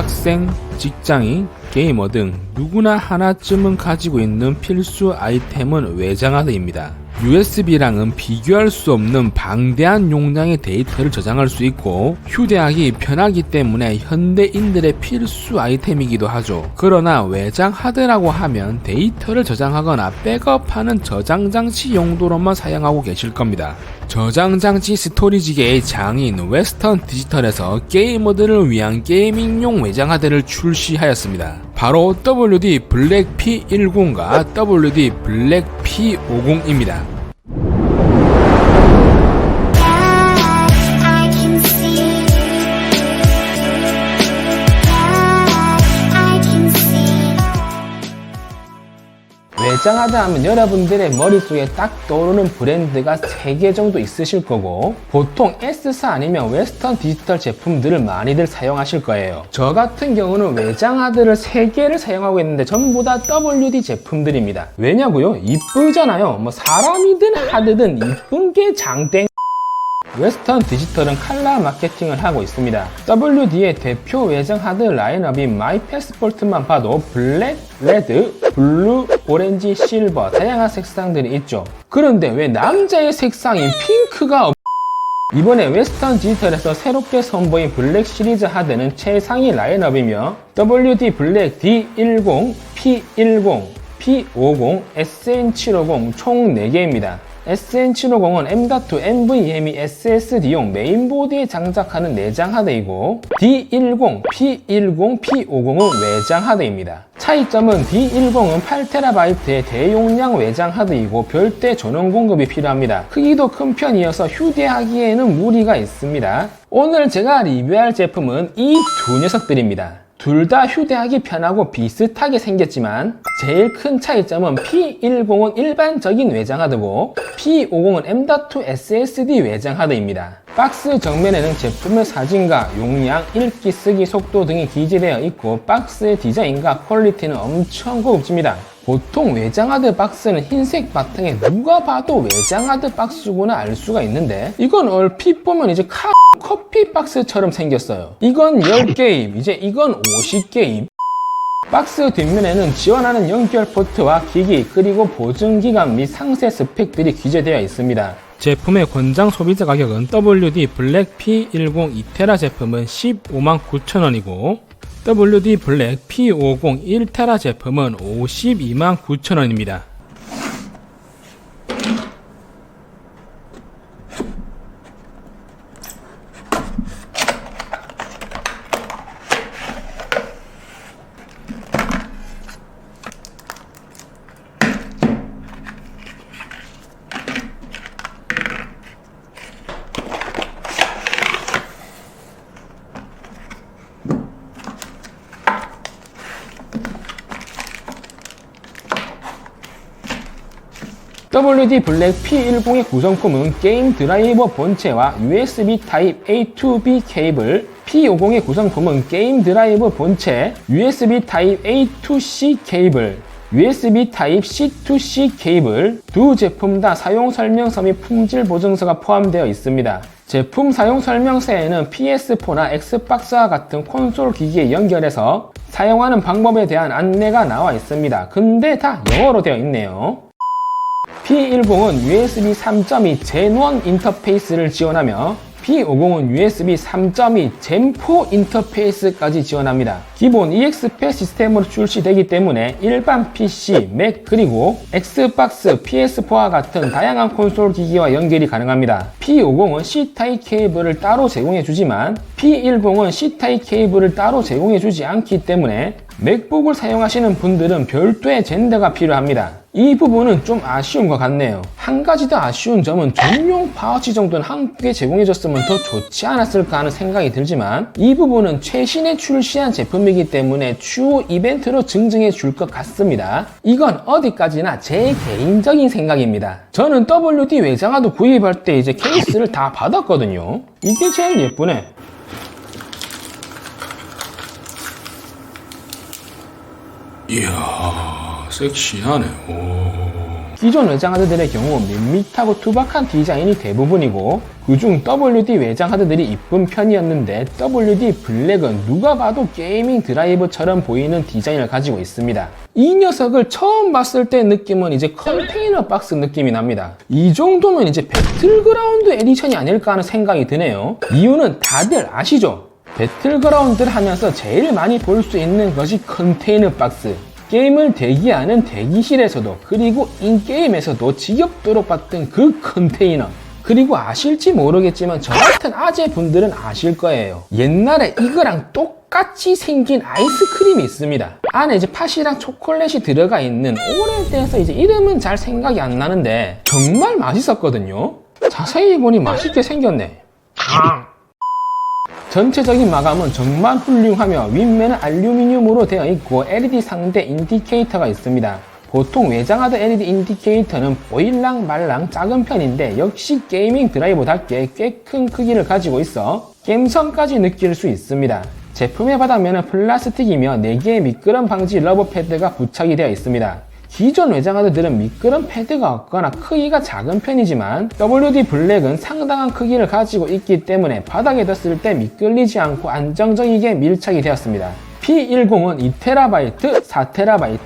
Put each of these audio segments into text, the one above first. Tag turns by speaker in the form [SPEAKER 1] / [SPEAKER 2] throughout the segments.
[SPEAKER 1] 학생, 직장인, 게이머 등 누구나 하나쯤은 가지고 있는 필수 아이템은 외장하드입니다. USB랑은 비교할 수 없는 방대한 용량의 데이터를 저장할 수 있고 휴대하기 편하기 때문에 현대인들의 필수 아이템이기도 하죠. 그러나 외장 하드라고 하면 데이터를 저장하거나 백업하는 저장장치 용도로만 사용하고 계실 겁니다. 저장장치 스토리지계의 장인 웨스턴 디지털에서 게이머들을 위한 게이밍용 외장하드를 출시하였습니다. 바로 WD 블랙 P10과 WD 블랙 P50입니다.
[SPEAKER 2] 외장하드 하면 여러분들의 머릿속에 딱 떠오르는 브랜드가 3개 정도 있으실 거고 보통 S사 아니면 웨스턴 디지털 제품들을 많이들 사용하실 거예요. 저 같은 경우는 외장하드를 3개를 사용하고 있는데 전부 다 WD 제품들입니다. 왜냐고요? 이쁘잖아요. 뭐 사람이든 하드든 이쁜 게 장땡. 웨스턴 디지털은 컬러 마케팅을 하고 있습니다. WD의 대표 외장 하드 라인업인 마이 패스포트만 봐도 블랙, 레드, 블루, 오렌지, 실버 다양한 색상들이 있죠. 그런데 왜 남자의 색상인 핑크가 이번에 웨스턴 디지털에서 새롭게 선보인 블랙 시리즈 하드는 최상위 라인업이며 WD 블랙 D10, P10, P50, SN750 총 4개입니다. SN750은 M.2 NVMe SSD용 메인보드에 장착하는 내장 하드이고 D10, P10, P50은 외장 하드입니다. 차이점은 D10은 8TB의 대용량 외장 하드이고 별도의 전원 공급이 필요합니다. 크기도 큰 편이어서 휴대하기에는 무리가 있습니다. 오늘 제가 리뷰할 제품은 이 두 녀석들입니다. 둘 다 휴대하기 편하고 비슷하게 생겼지만 제일 큰 차이점은 P10은 일반적인 외장 하드고 P50은 M.2 SSD 외장 하드입니다. 박스 정면에는 제품의 사진과 용량, 읽기, 쓰기 속도 등이 기재되어 있고 박스의 디자인과 퀄리티는 엄청 고급집니다. 보통 외장하드 박스는 흰색 바탕에 누가 봐도 외장하드 박스구나 알 수가 있는데 이건 얼핏 보면 이제 커피 박스처럼 생겼어요. 이건 10게임, 이제 이건 50게임. 박스 뒷면에는 지원하는 연결 포트와 기기 그리고 보증기간 및 상세 스펙들이 기재되어 있습니다. 제품의 권장 소비자 가격은 WD 블랙 P10 2TB 제품은 159,000원이고 WD 블랙 P50 1TB 제품은 529,000원입니다. WD 블랙 P10의 구성품은 게임 드라이버 본체와 USB 타입 A to B 케이블, P50의 구성품은 게임 드라이버 본체, USB 타입 A to C 케이블, USB 타입 C to C 케이블, 두 제품 다 사용 설명서 및 품질 보증서가 포함되어 있습니다. 제품 사용 설명서에는 PS4나 엑스박스와 같은 콘솔 기기에 연결해서 사용하는 방법에 대한 안내가 나와 있습니다. 근데 다 영어로 되어 있네요. P10은 USB 3.2 Gen1 인터페이스를 지원하며 P50은 USB 3.2 Gen4 인터페이스까지 지원합니다. 기본 EXP 시스템으로 출시되기 때문에 일반 PC, 맥 그리고 엑스박스, PS4와 같은 다양한 콘솔 기기와 연결이 가능합니다. P50은 C타입 케이블을 따로 제공해주지만 P10은 C타입 케이블을 따로 제공해주지 않기 때문에 맥북을 사용하시는 분들은 별도의 젠더가 필요합니다. 이 부분은 좀 아쉬운 것 같네요. 한 가지 더 아쉬운 점은 전용 파우치 정도는 한국에 제공해줬으면 더 좋지 않았을까 하는 생각이 들지만 이 부분은 최신에 출시한 제품이기 때문에 추후 이벤트로 증정해 줄 것 같습니다. 이건 어디까지나 제 개인적인 생각입니다. 저는 WD 외장하드 구입할 때 이제 케이스를 다 받았거든요. 이게 제일 예쁘네. 이야, 섹시하네. 오. 기존 외장 하드들의 경우 밋밋하고 투박한 디자인이 대부분이고 그중 WD 외장 하드들이 이쁜 편이었는데 WD 블랙은 누가 봐도 게이밍 드라이버처럼 보이는 디자인을 가지고 있습니다. 이 녀석을 처음 봤을 때 느낌은 이제 컨테이너 박스 느낌이 납니다. 이 정도면 이제 배틀그라운드 에디션이 아닐까 하는 생각이 드네요. 이유는 다들 아시죠? 배틀그라운드를 하면서 제일 많이 볼 수 있는 것이 컨테이너 박스. 게임을 대기하는 대기실에서도 그리고 인게임에서도 지겹도록 봤던 그 컨테이너. 그리고 아실지 모르겠지만 저 같은 아재분들은 아실 거예요. 옛날에 이거랑 똑같이 생긴 아이스크림이 있습니다. 안에 이제 팥이랑 초콜릿이 들어가 있는 오래돼서 이제 이름은 잘 생각이 안 나는데 정말 맛있었거든요. 자세히 보니 맛있게 생겼네. 전체적인 마감은 정말 훌륭하며 윗면은 알루미늄으로 되어 있고 LED 상대 인디케이터가 있습니다. 보통 외장하드 LED 인디케이터는 보일랑 말랑 작은 편인데 역시 게이밍 드라이버답게 꽤 큰 크기를 가지고 있어 감성까지 느낄 수 있습니다. 제품의 바닥면은 플라스틱이며 4개의 미끄럼 방지 러버 패드가 부착이 되어 있습니다. 기존 외장하드들은 미끄럼 패드가 없거나 크기가 작은 편이지만 WD 블랙은 상당한 크기를 가지고 있기 때문에 바닥에 뒀을 때 미끌리지 않고 안정적이게 밀착이 되었습니다. P10은 2TB, 4TB,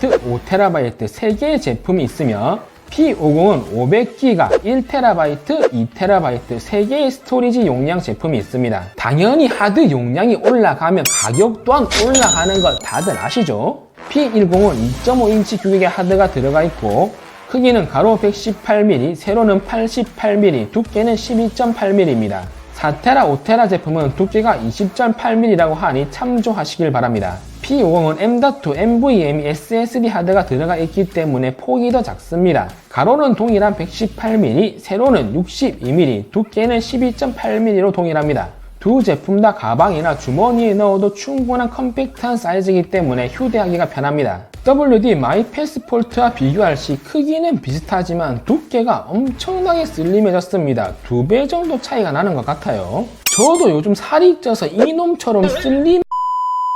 [SPEAKER 2] 5TB 3개의 제품이 있으며 P50은 500GB, 1TB, 2TB 3개의 스토리지 용량 제품이 있습니다. 당연히 하드 용량이 올라가면 가격 또한 올라가는 거 다들 아시죠? P10은 2.5인치 규격의 하드가 들어가 있고 크기는 가로 118mm, 세로는 88mm, 두께는 12.8mm입니다. 4테라, 5테라 제품은 두께가 20.8mm라고 하니 참조하시길 바랍니다. P50은 M.2 NVMe SSD 하드가 들어가 있기 때문에 폭이 더 작습니다. 가로는 동일한 118mm, 세로는 62mm, 두께는 12.8mm로 동일합니다. 두 제품 다 가방이나 주머니에 넣어도 충분한 컴팩트한 사이즈이기 때문에 휴대하기가 편합니다. WD 마이 패스포트와 비교할 시 크기는 비슷하지만 두께가 엄청나게 슬림해졌습니다. 2배 정도 차이가 나는 것 같아요. 저도 요즘 살이 쪄서 이놈처럼 슬림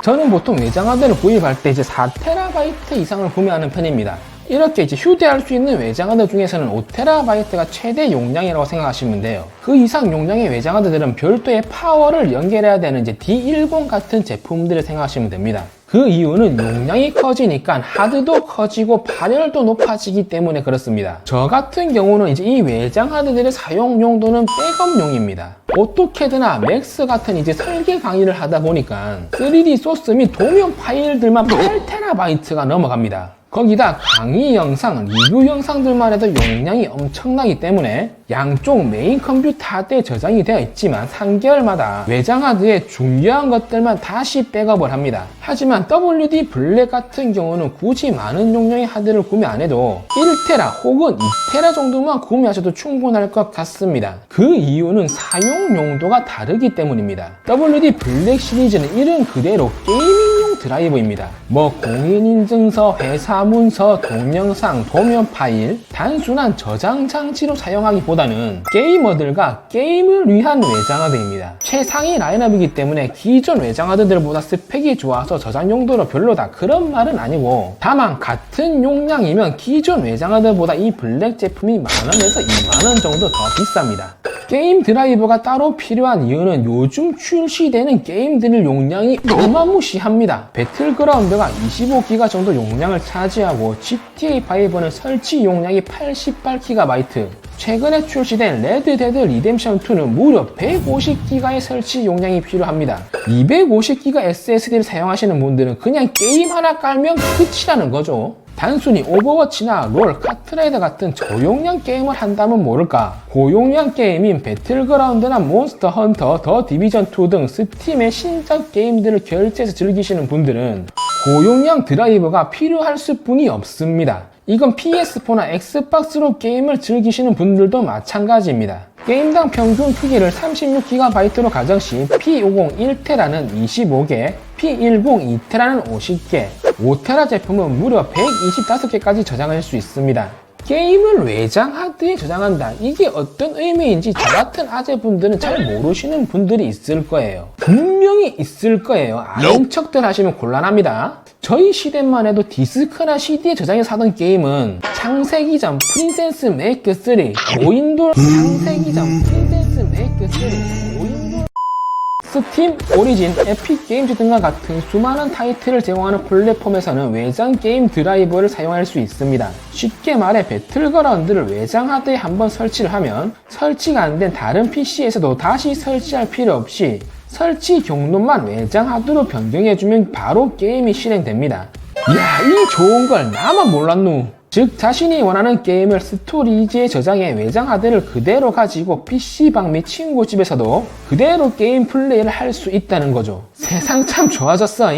[SPEAKER 2] 저는 보통 외장하드를 구입할 때 이제 4TB 이상을 구매하는 편입니다. 이렇게 이제 휴대할 수 있는 외장하드 중에서는 5TB가 최대 용량이라고 생각하시면 돼요. 그 이상 용량의 외장하드들은 별도의 파워를 연결해야 되는 이제 D10 같은 제품들을 생각하시면 됩니다. 그 이유는 용량이 커지니까 하드도 커지고 발열도 높아지기 때문에 그렇습니다. 저 같은 경우는 이제 이 외장 하드들의 사용 용도는 백업용입니다. 오토캐드나 맥스 같은 이제 설계 강의를 하다 보니까 3D 소스 및 도면 파일들만 8TB가 넘어갑니다. 거기다 강의 영상, 리뷰 영상들만 해도 용량이 엄청나기 때문에 양쪽 메인 컴퓨터 하드에 저장이 되어 있지만 3개월마다 외장 하드에 중요한 것들만 다시 백업을 합니다. 하지만 WD 블랙 같은 경우는 굳이 많은 용량의 하드를 구매 안 해도 1테라 혹은 2테라 정도만 구매하셔도 충분할 것 같습니다. 그 이유는 사용 용도가 다르기 때문입니다. WD 블랙 시리즈는 이름 그대로 게이밍용 드라이버입니다. 공인인증서, 회사 문서, 동영상, 도면 파일, 단순한 저장 장치로 사용하기보다는 게이머들과 게임을 위한 외장하드입니다. 최상위 라인업이기 때문에 기존 외장하드들보다 스펙이 좋아서 저장 용도로 별로다 그런 말은 아니고 다만 같은 용량이면 기존 외장하드보다 이 블랙 제품이 만원에서 2만원 정도 더 비쌉니다. 게임 드라이버가 따로 필요한 이유는 요즘 출시되는 게임들의 용량이 어마무시합니다. 배틀그라운드가 25GB 정도 용량을 차지하고 GTA5는 설치 용량이 88GB, 최근에 출시된 레드데드 리뎀션2는 무려 150GB의 설치 용량이 필요합니다. 250GB SSD를 사용하시는 분들은 그냥 게임 하나 깔면 끝이라는 거죠. 단순히 오버워치나 롤, 카트라이더 같은 저용량 게임을 한다면 모를까 고용량 게임인 배틀그라운드나 몬스터 헌터, 더 디비전2 등 스팀의 신작 게임들을 결제해서 즐기시는 분들은 고용량 드라이버가 필요할 수뿐이 없습니다. 이건 PS4나 엑스박스로 게임을 즐기시는 분들도 마찬가지입니다. 게임당 평균 크기를 36GB로 가정 시 P50 1TB는 25개, P10 2TB는 50개, 5TB 제품은 무려 125개까지 저장할 수 있습니다. 게임을 외장 하드에 저장한다. 이게 어떤 의미인지 저 같은 아재분들은 잘 모르시는 분들이 있을 거예요. 분명히 있을 거예요. 아는 척들 하시면 곤란합니다. 저희 시대만 해도 디스크나 CD에 저장해서 하던 게임은 창세기전 프린세스 메이크 3, 고인돌 창세기전 프린세스 메이크 3, 고인돌 스팀, 오리진, 에픽 게임즈 등과 같은 수많은 타이틀을 제공하는 플랫폼에서는 외장 게임 드라이버를 사용할 수 있습니다. 쉽게 말해 배틀그라운드를 외장 하드에 한번 설치를 하면 설치가 안 된 다른 PC에서도 다시 설치할 필요 없이 설치 경로만 외장 하드로 변경해주면 바로 게임이 실행됩니다. 이야, 이 좋은 걸 나만 몰랐누. 즉 자신이 원하는 게임을 스토리지에 저장해 외장 하드를 그대로 가지고 PC방 및 친구 집에서도 그대로 게임 플레이를 할 수 있다는 거죠. 세상 참 좋아졌어.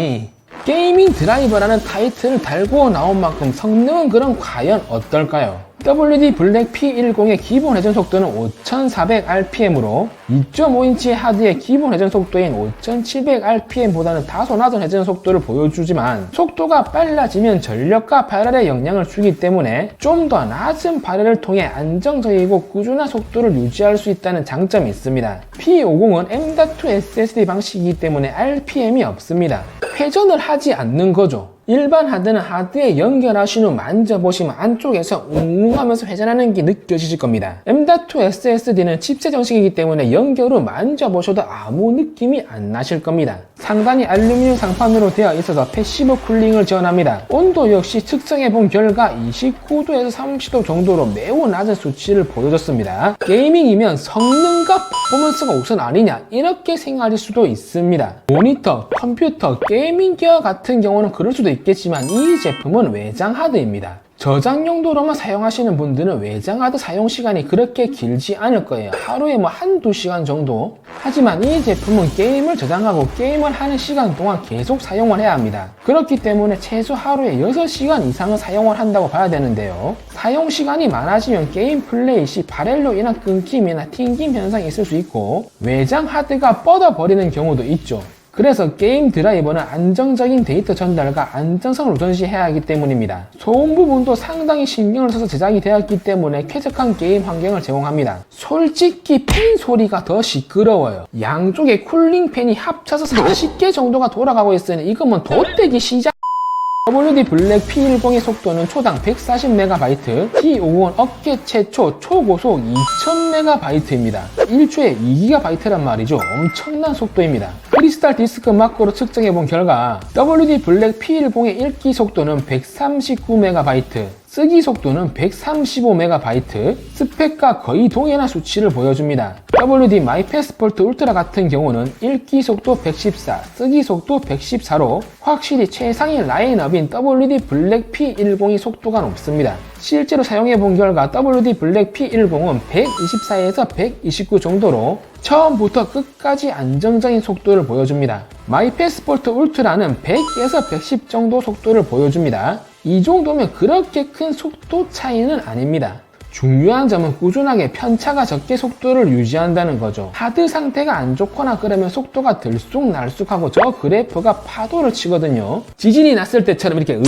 [SPEAKER 2] 게이밍 드라이버라는 타이틀을 달고 나온 만큼 성능은 그럼 과연 어떨까요? WD 블랙 P10의 기본 회전 속도는 5400rpm으로 2.5인치의 하드의 기본 회전 속도인 5700rpm보다는 다소 낮은 회전 속도를 보여주지만 속도가 빨라지면 전력과 발열에 영향을 주기 때문에 좀 더 낮은 발열을 통해 안정적이고 꾸준한 속도를 유지할 수 있다는 장점이 있습니다. P50은 M.2 SSD 방식이기 때문에 RPM이 없습니다. 회전을 하지 않는 거죠. 일반 하드는 하드에 연결하신 후 만져보시면 안쪽에서 웅웅 하면서 회전하는 게 느껴지실 겁니다. M.2 SSD는 칩셋 정식이기 때문에 연결 후 만져보셔도 아무 느낌이 안 나실 겁니다. 상단이 알루미늄 상판으로 되어 있어서 패시브 쿨링을 지원합니다. 온도 역시 측정해본 결과 29도에서 30도 정도로 매우 낮은 수치를 보여줬습니다. 게이밍이면 성능과 퍼포먼스가 우선 아니냐 이렇게 생각하실 수도 있습니다. 모니터, 컴퓨터, 게이밍 기어 같은 경우는 그럴 수도 있겠지만 이 제품은 외장 하드입니다. 저장 용도로만 사용하시는 분들은 외장 하드 사용 시간이 그렇게 길지 않을 거예요. 하루에 한두 시간 정도. 하지만 이 제품은 게임을 저장하고 게임을 하는 시간 동안 계속 사용을 해야 합니다. 그렇기 때문에 최소 하루에 6시간 이상은 사용을 한다고 봐야 되는데요. 사용 시간이 많아지면 게임 플레이 시 발열로 인한 끊김이나 튕김 현상이 있을 수 있고 외장 하드가 뻗어버리는 경우도 있죠. 그래서 게임 드라이버는 안정적인 데이터 전달과 안정성을 우선시해야 하기 때문입니다. 소음 부분도 상당히 신경을 써서 제작이 되었기 때문에 쾌적한 게임 환경을 제공합니다. 솔직히 팬 소리가 더 시끄러워요. 양쪽에 쿨링 팬이 합쳐서 40개 정도가 돌아가고 있으니 이건 돗대기 시작. WD 블랙 P10의 속도는 초당 140MB, P50은 업계 최초 초고속 2000MB입니다. 1초에 2GB란 말이죠. 엄청난 속도입니다. 크리스탈 디스크 마커로 측정해본 결과 WD 블랙 P10의 읽기 속도는 139MB, 쓰기 속도는 135MB, 스펙과 거의 동일한 수치를 보여줍니다. WD 마이 패스포트 울트라 같은 경우는 읽기 속도 114, 쓰기 속도 114로 확실히 최상위 라인업인 WD 블랙 P10의 속도가 높습니다. 실제로 사용해본 결과 WD 블랙 P10은 124에서 129 정도로 처음부터 끝까지 안정적인 속도를 보여줍니다. 마이 패스포트 울트라는 100에서 110 정도 속도를 보여줍니다. 이 정도면 그렇게 큰 속도 차이는 아닙니다. 중요한 점은 꾸준하게 편차가 적게 속도를 유지한다는 거죠. 하드 상태가 안 좋거나 그러면 속도가 들쑥날쑥하고 저 그래프가 파도를 치거든요. 지진이 났을 때처럼 이렇게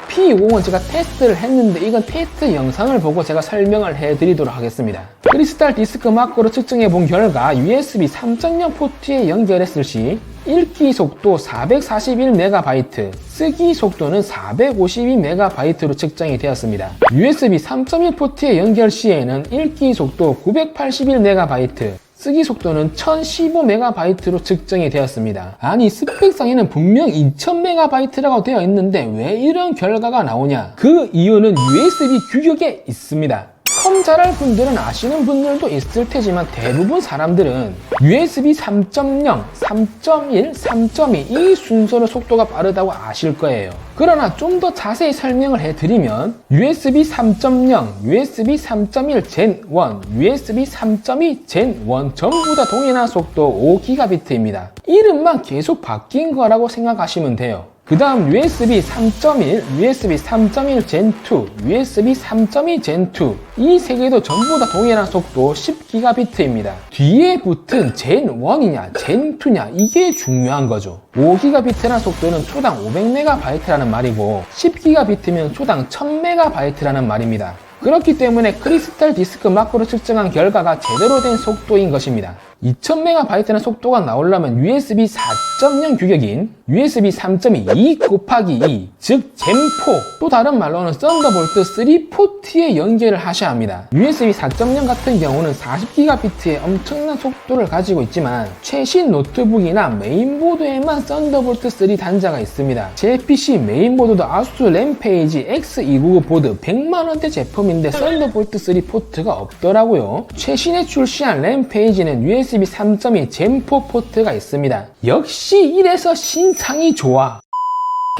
[SPEAKER 2] P50은 제가 테스트를 했는데 이건 테스트 영상을 보고 제가 설명을 해드리도록 하겠습니다. 크리스탈 디스크 마커로 측정해 본 결과 USB 3.0 포트에 연결했을 시 읽기 속도 441MB, 쓰기 속도는 452MB로 측정이 되었습니다. USB 3.1 포트의 연결 시에는 읽기 속도 981MB, 쓰기 속도는 1015MB로 측정이 되었습니다. 아니 스펙상에는 분명 2000MB라고 되어 있는데 왜 이런 결과가 나오냐? 그 이유는 USB 규격에 있습니다. 컴 잘할 분들은 아시는 분들도 있을 테지만 대부분 사람들은 USB 3.0, 3.1, 3.2 이 순서로 속도가 빠르다고 아실 거예요. 그러나 좀 더 자세히 설명을 해드리면 USB 3.0, USB 3.1 Gen 1, USB 3.2 Gen 1 전부 다 동일한 속도 5GB입니다. 이름만 계속 바뀐 거라고 생각하시면 돼요. 그 다음 USB 3.1, USB 3.1 Gen2, USB 3.2 Gen2 이 세 개도 전부 다 동일한 속도 10GB입니다. 뒤에 붙은 Gen1이냐 Gen2냐 이게 중요한 거죠. 5GB라는 속도는 초당 500MB라는 말이고 10GB면 초당 1000MB라는 말입니다. 그렇기 때문에 크리스탈 디스크 마크로 측정한 결과가 제대로 된 속도인 것입니다. 2000MB라는 속도가 나오려면 USB 4.0 규격인 USB 3.2 곱하기 2, 즉 젠4, 또 다른 말로는 썬더볼트 3 포트에 연결을 하셔야 합니다. USB 4.0 같은 경우는 40GB의 엄청난 속도를 가지고 있지만 최신 노트북이나 메인보드에만 썬더볼트 3 단자가 있습니다. 제 PC 메인보드도 아수스 램페이지 X299 보드 100만원대 제품인데 썬더볼트 3 포트가 없더라고요. 최신에 출시한 램페이지는 USB 3.2 젠4 포트가 있습니다. 역시 이래서 신상이 좋아.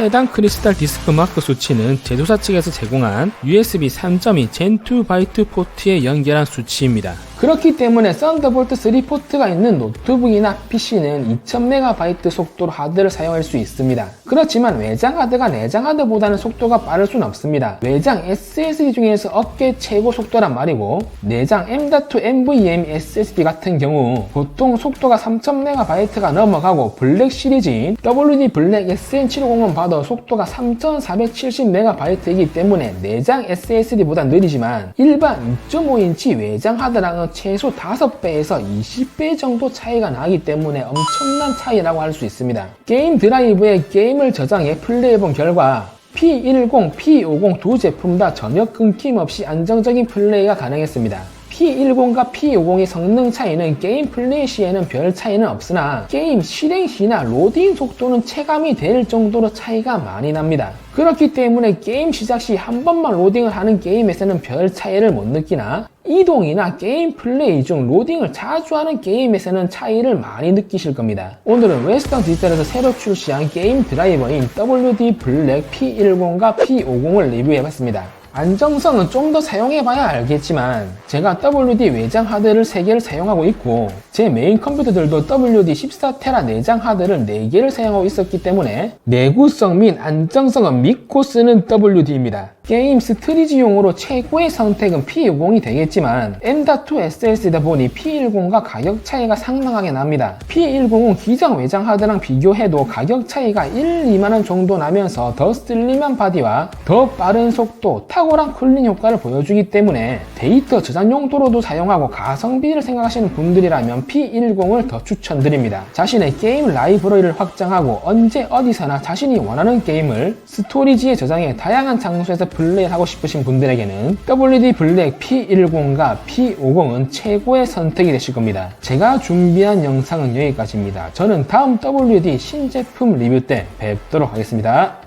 [SPEAKER 1] 해당 크리스탈 디스크 마크 수치는 제조사 측에서 제공한 USB 3.2 Gen2 바이트 포트에 연결한 수치입니다.
[SPEAKER 2] 그렇기 때문에 썬더볼트 3 포트가 있는 노트북이나 PC는 2000MB 속도로 하드를 사용할 수 있습니다. 그렇지만 외장 하드가 내장 하드보다는 속도가 빠를 수는 없습니다. 외장 SSD 중에서 업계 최고 속도란 말이고 내장 M.2 NVMe SSD 같은 경우 보통 속도가 3000MB가 넘어가고 블랙 시리즈인 WD 블랙 SN750만 봐도 속도가 3470MB이기 때문에 내장 SSD보다 느리지만 일반 2.5인치 외장 하드랑은 최소 5배에서 20배 정도 차이가 나기 때문에 엄청난 차이라고 할 수 있습니다. 게임 드라이브에 게임을 저장해 플레이해본 결과 P10, P50 두 제품 다 전혀 끊김없이 안정적인 플레이가 가능했습니다. P10과 P50의 성능 차이는 게임 플레이 시에는 별 차이는 없으나 게임 실행 시나 로딩 속도는 체감이 될 정도로 차이가 많이 납니다. 그렇기 때문에 게임 시작 시 한 번만 로딩을 하는 게임에서는 별 차이를 못 느끼나 이동이나 게임 플레이 중 로딩을 자주 하는 게임에서는 차이를 많이 느끼실 겁니다. 오늘은 웨스턴 디지털에서 새로 출시한 게임 드라이버인 WD 블랙 P10과 P50을 리뷰해봤습니다. 안정성은 좀 더 사용해봐야 알겠지만 제가 WD 외장 하드를 3개를 사용하고 있고 제 메인 컴퓨터들도 WD 14테라 내장 하드를 4개를 사용하고 있었기 때문에 내구성 및 안정성은 믿고 쓰는 WD입니다. 게임 스트리지용으로 최고의 선택은 P50이 되겠지만 M.2 SSD다 보니 P10과 가격 차이가 상당하게 납니다. P10은 기장 외장 하드랑 비교해도 가격 차이가 1, 2만원 정도 나면서 더 슬림한 바디와 더 빠른 속도, 탁월한 쿨링 효과를 보여주기 때문에 데이터 저장 용도로도 사용하고 가성비를 생각하시는 분들이라면 P10을 더 추천드립니다. 자신의 게임 라이브러리를 확장하고 언제 어디서나 자신이 원하는 게임을 스토리지에 저장해 다양한 장소에서 플레이를 하고 싶으신 분들에게는 WD 블랙 P10과 P50은 최고의 선택이 되실 겁니다. 제가 준비한 영상은 여기까지입니다. 저는 다음 WD 신제품 리뷰 때 뵙도록 하겠습니다.